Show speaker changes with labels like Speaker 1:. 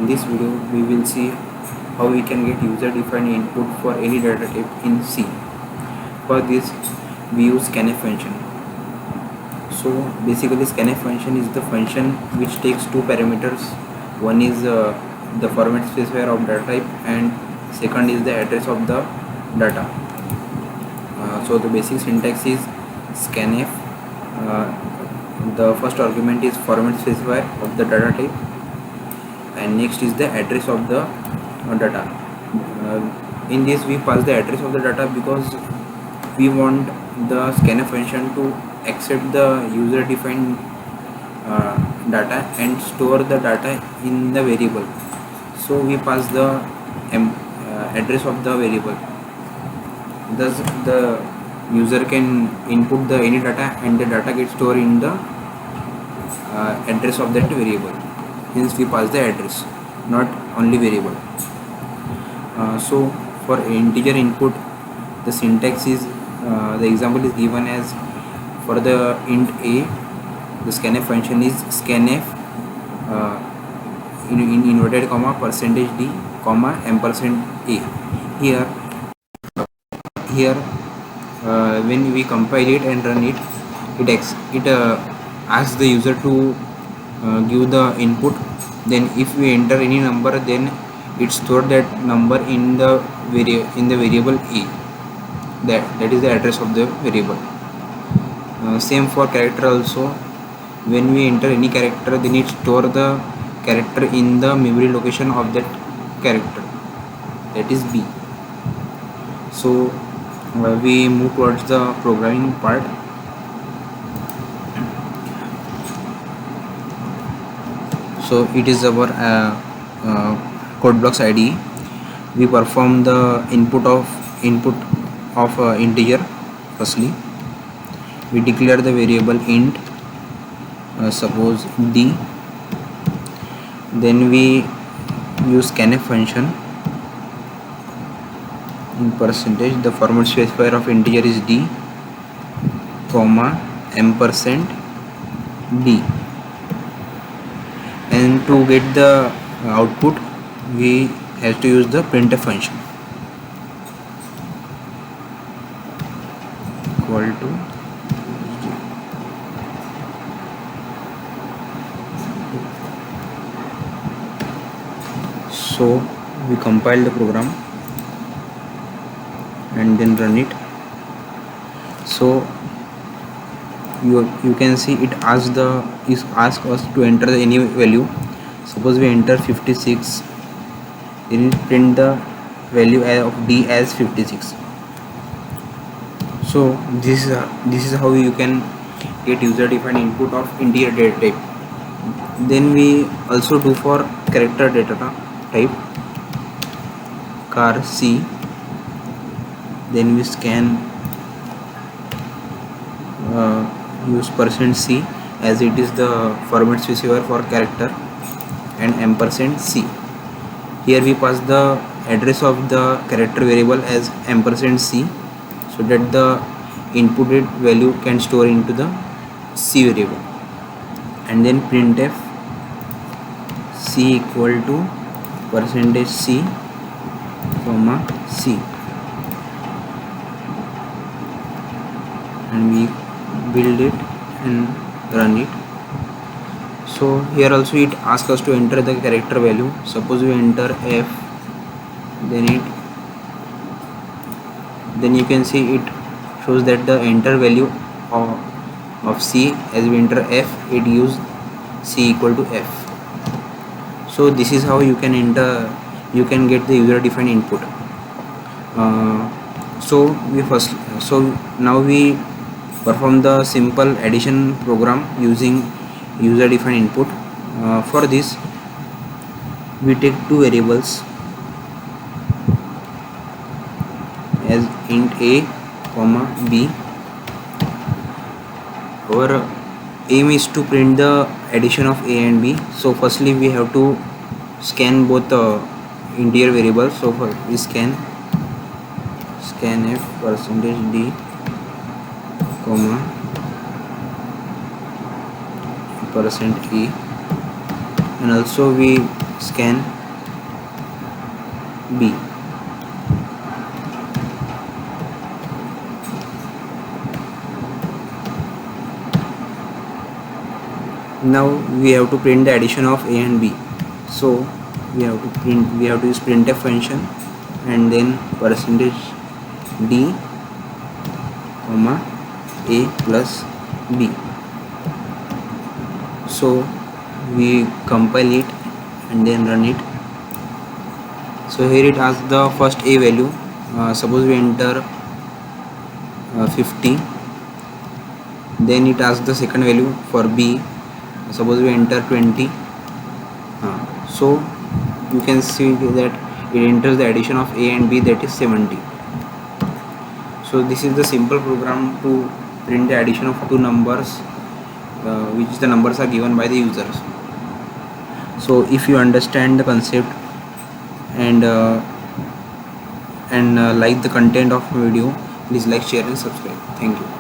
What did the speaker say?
Speaker 1: In this video we will see how we can get user defined input for any data type in C. For this we use scanf function. So basically scanf function is the function which takes two parameters. One is the format specifier of data type and second is the address of the data. So the basic syntax is scanf. The first argument is format specifier of the data type and next is the address of the data. In this we pass the address of the data because we want the scanf function to accept the user defined data and store the data in the variable. So we pass the address of the variable. Thus the user can input the any data and the data gets stored in the address of that variable. Hence we pass the address, not only variable. So for integer input the syntax is the example is given as for the int a, the scanf function is scanf in inverted comma %d comma ampersand a. Here when we compile it and run it, it asks the user to give the input. Then if we enter any number, then it stores that number in the variable a. That is the address of the variable. Same for character also. When we enter any character, then it store the character in the memory location of that character, that is b. So we move towards the programming part. So it is our CodeBlocks IDE. We perform the input of integer. Firstly we declare the variable int, suppose d. Then we use scanf function in %. The format specifier of integer is d comma ampersand d, and to get the output we have to use the printf function equal to so we compile the program and then run it. So you can see it asks us to enter any value. Suppose we enter 56, then it print the value of d as 56. So this is how you can get user defined input of integer data type. Then we also do for character data type car C. Then we scan use %c as it is the format specifier for character and ampersand c. Here we pass the address of the character variable as ampersand c, so that the inputted value can store into the c variable, and then printf c equal to %c comma c, and we build it and run it. So here also it asks us to enter the character value. Suppose we enter f, then you can see it shows that the enter value of c. As we enter f, it gives c equal to f. So this is how you can get the user defined input. So now we perform the simple addition program using user defined input. For this we take two variables as int a comma b. Our aim is to print the addition of a and b. So firstly we have to scan both the integer variables. So for we scanf %d comma %e, and also we scan B. Now we have to print the addition of A and B. So we have to use printf function and then %d comma A plus B. So we compile it and then run it. So here it has the first A value. Suppose we enter 50. Then it has the second value for B. Suppose we enter 20. So you can see that it enters the addition of A and B, that is 70. So this is the simple program to print the addition of two numbers which the numbers are given by the users. So if you understand the concept and like the content of video, please like, share and subscribe. Thank you.